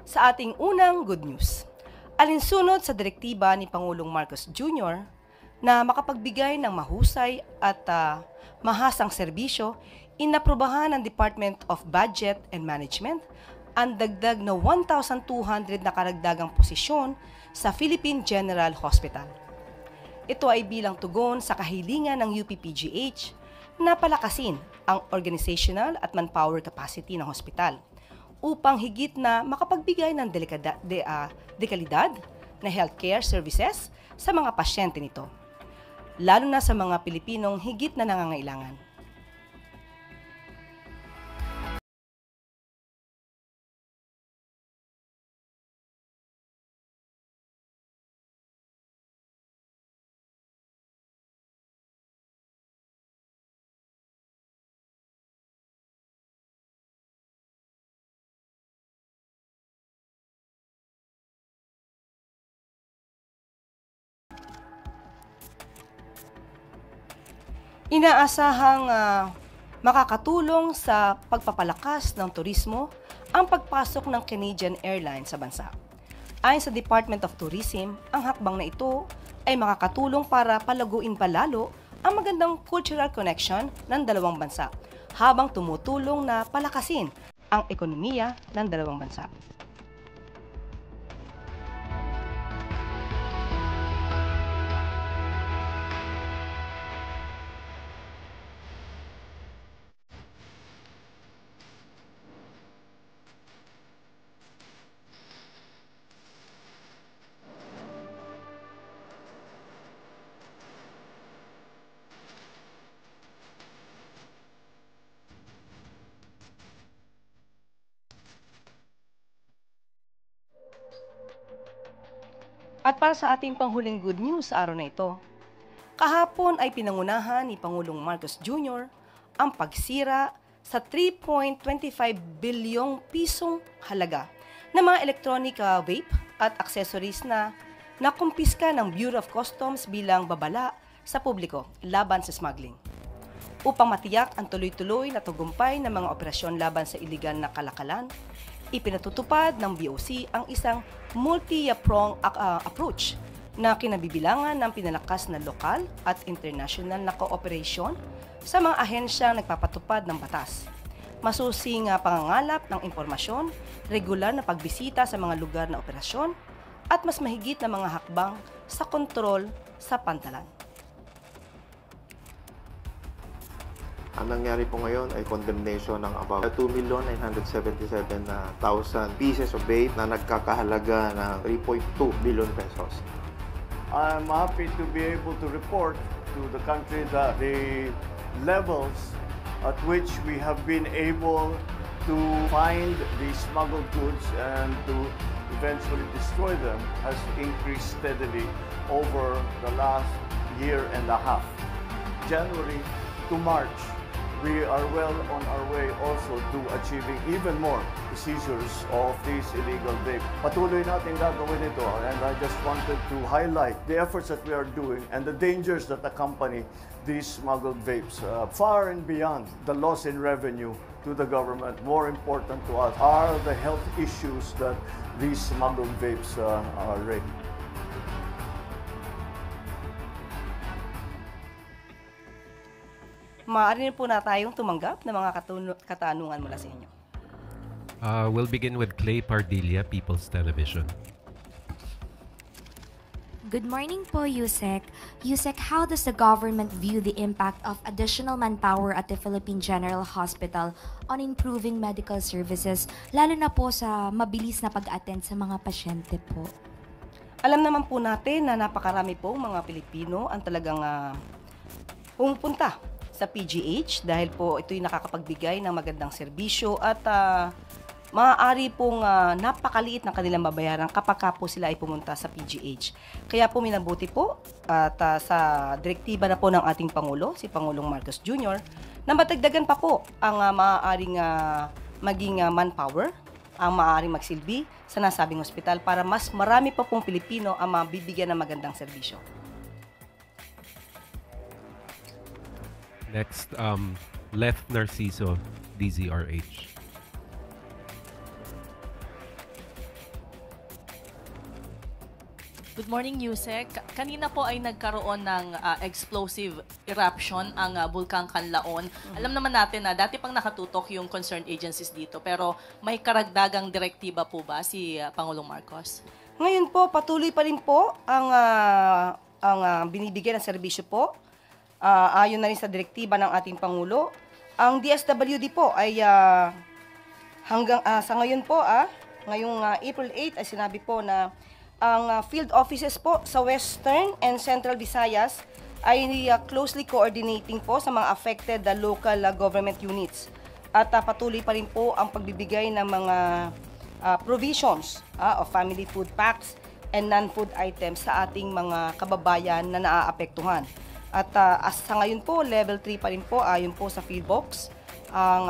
Sa ating unang good news, alinsunod sa direktiba ni Pangulong Marcos Jr. na makapagbigay ng mahusay at mahasang serbisyo, inaprubahan ng Department of Budget and Management ang dagdag na 1,200 na karagdagang posisyon sa Philippine General Hospital. Ito ay bilang tugon sa kahilingan ng UPPGH na palakasin ang organizational at manpower capacity ng hospital upang higit na makapagbigay ng dekalidad na healthcare services sa mga pasyente nito, lalo na sa mga Pilipinong higit na nangangailangan. Inaasahang makakatulong sa pagpapalakas ng turismo ang pagpasok ng Canadian Airlines sa bansa. Ayon sa Department of Tourism, ang hakbang na ito ay makakatulong para palaguin pa lalo ang magandang cultural connection ng dalawang bansa habang tumutulong na palakasin ang ekonomiya ng dalawang bansa. At para sa ating panghuling good news sa araw na ito, kahapon ay pinangunahan ni Pangulong Marcos Jr. ang pagsira sa 3.25 bilyong pisong halaga ng mga electronic vape at accessories na nakumpiska ng Bureau of Customs bilang babala sa publiko laban sa smuggling. Upang matiyak ang tuloy-tuloy na tagumpay ng mga operasyon laban sa iligal na kalakalan, ipinatutupad ng BOC ang isang multi-pronged approach na kinabibilangan ng pinalakas na lokal at international na kooperasyon sa mga ahensyang nagpapatupad ng batas, masusing pangangalap ng impormasyon, regular na pagbisita sa mga lugar na operasyon, at mas mahigit na mga hakbang sa kontrol sa pantalan. Ang nangyari po ngayon ay condemnation ng about 2,977,000 pieces of vape na nagkakahalaga ng 3.2 billion pesos. I'm happy to be able to report to the country that the levels at which we have been able to find the smuggled goods and to eventually destroy them has increased steadily over the last year and a half. January to March, we are well on our way also to achieving even more seizures of these illegal vapes. Patuloy natin gagawin ito, and I just wanted to highlight the efforts that we are doing and the dangers that accompany these smuggled vapes. Far and beyond the loss in revenue to the government, more important to us are the health issues that these smuggled vapes raise. Maaari po na tayong tumanggap ng mga katanungan mula sa inyo. We'll begin with Clay Pardilla, People's Television. Good morning po, Yusek. Yusek, how does the government view the impact of additional manpower at the Philippine General Hospital on improving medical services, lalo na po sa mabilis na pag-attend sa mga pasyente po? Alam naman po natin na napakarami po mga Pilipino ang talagang pumupunta sa PGH dahil po ito'y nakakapagbigay ng magandang serbisyo at maaari pong napakaliit ng kanilang babayaran kapag po sila ay pumunta sa PGH. Kaya po minabuti po at sa direktiba na po ng ating Pangulo, si Pangulong Marcos Jr., na matagdagan pa po ang maaaring maging manpower, ang maaaring magsilbi sa nasabing ospital para mas marami pa pong Pilipino ang mabibigyan ng magandang serbisyo. Next, Left Narciso, DZRH. Good morning, Yusek. Kanina po ay nagkaroon ng explosive eruption ang Bulkang Kanlaon. Alam naman natin na dati pang nakatutok yung concerned agencies dito, pero may karagdagang direktiba po ba si Pangulong Marcos? Ngayon po, patuloy pa rin po ang binibigyan ng serbisyo po. Ayon na rin sa direktiba ng ating Pangulo. Ang DSWD po ay hanggang sa ngayon po, ngayong April 8 ay sinabi po na ang field offices po sa Western and Central Visayas ay closely coordinating po sa mga affected local government units. At patuloy pa rin po ang pagbibigay ng mga provisions of family food packs and non-food items sa ating mga kababayan na naaapektuhan. At sa ngayon po, level 3 pa rin po, ayon po sa field box, ang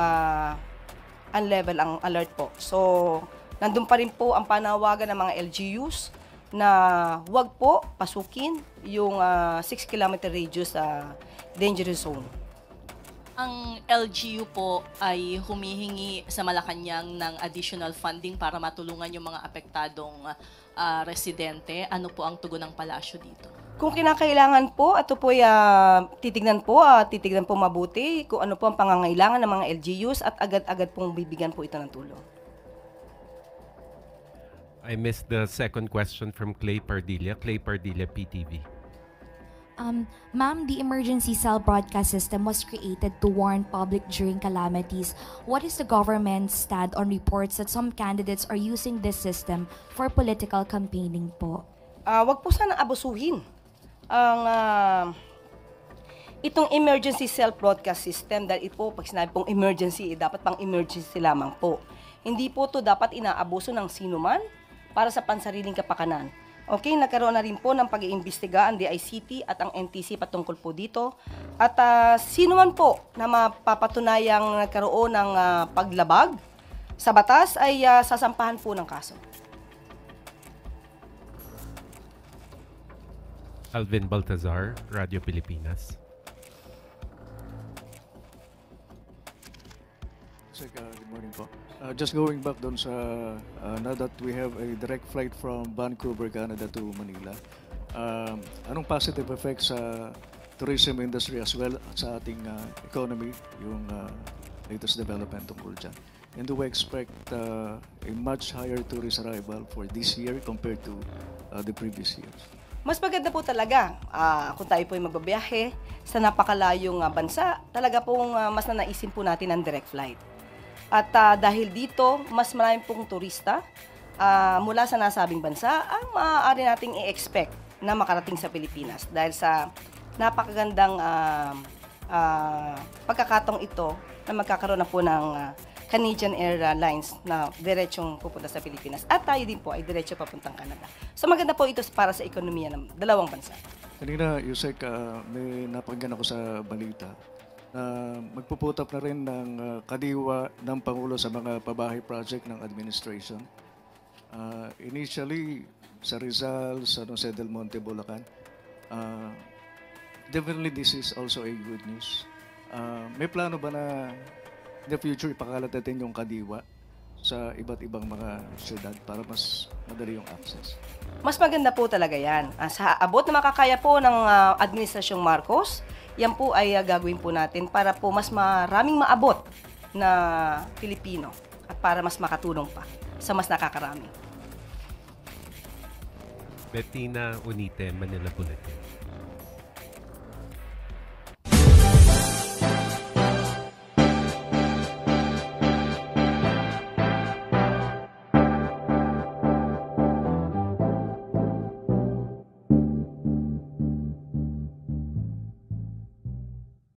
level, ang alert po. So, nandun pa rin po ang panawagan ng mga LGUs na huwag po pasukin yung 6-kilometer radius dangerous zone. Ang LGU po ay humihingi sa Malacanang ng additional funding para matulungan yung mga apektadong residente. Ano po ang tugon ng palasyo dito? Kung kinakailangan po, ito po ay titignan po mabuti kung ano po ang pangangailangan ng mga LGUs at agad-agad pong bibigyan po ito ng tulong. I missed the second question from Clay Pardilla. Clay Pardilla, PTV. Ma'am, the emergency cell broadcast system was created to warn public during calamities. What is the government's stand on reports that some candidates are using this system for political campaigning po? Wag po sana abusuhin itong emergency cell broadcast system dahil ito, pag sinabi pong emergency, dapat pang emergency lamang po. Hindi po to dapat inaabuso ng sino man para sa pansariling kapakanan. Okay, nagkaroon na rin po ng pag-iimbestiga ang DICT at ang NTC patungkol po dito. At sino man po na mapapatunayang nagkaroon ng paglabag sa batas ay sasampahan po ng kaso. Alvin Baltazar, Radio Pilipinas. Good morning po. Just going back doon sa, now that we have a direct flight from Vancouver, Canada to Manila, anong positive effects sa tourism industry as well sa ating economy, yung latest development tungkol dyan? And do we expect a much higher tourist arrival for this year compared to the previous years? Mas maganda po talaga kung tayo po ay magbabiyahe sa napakalayong bansa, talaga pong mas nanaisin po natin ang direct flight. At dahil dito, mas marami pong turista mula sa nasabing bansa ang maaari nating i-expect na makarating sa Pilipinas dahil sa napakagandang pagkakataong ito na magkakaroon na po ng Canadian Airlines na diretsong pupunta sa Pilipinas. At tayo din po ay diretso papuntang Canada. So maganda po ito para sa ekonomiya ng dalawang bansa. Kanina, Yusek, may napakinggan ako sa balita na magpuputap na rin ng kadiwa ng Pangulo sa mga pabahay project ng administration. Initially, sa Rizal, sa San Jose del Monte, Bulacan. Definitely, this is also a good news. May plano ba na in the future ipakalat natin yung kadiwa sa iba't ibang mga syudad para mas madali yung access? Mas maganda po talaga yan. Sa abot na makakaya po ng Administrasyong Marcos, yan po ay gagawin po natin para po mas maraming maabot na Pilipino at para mas makatulong pa sa mas nakakarami. Bettina Unite, Manila Bulletin.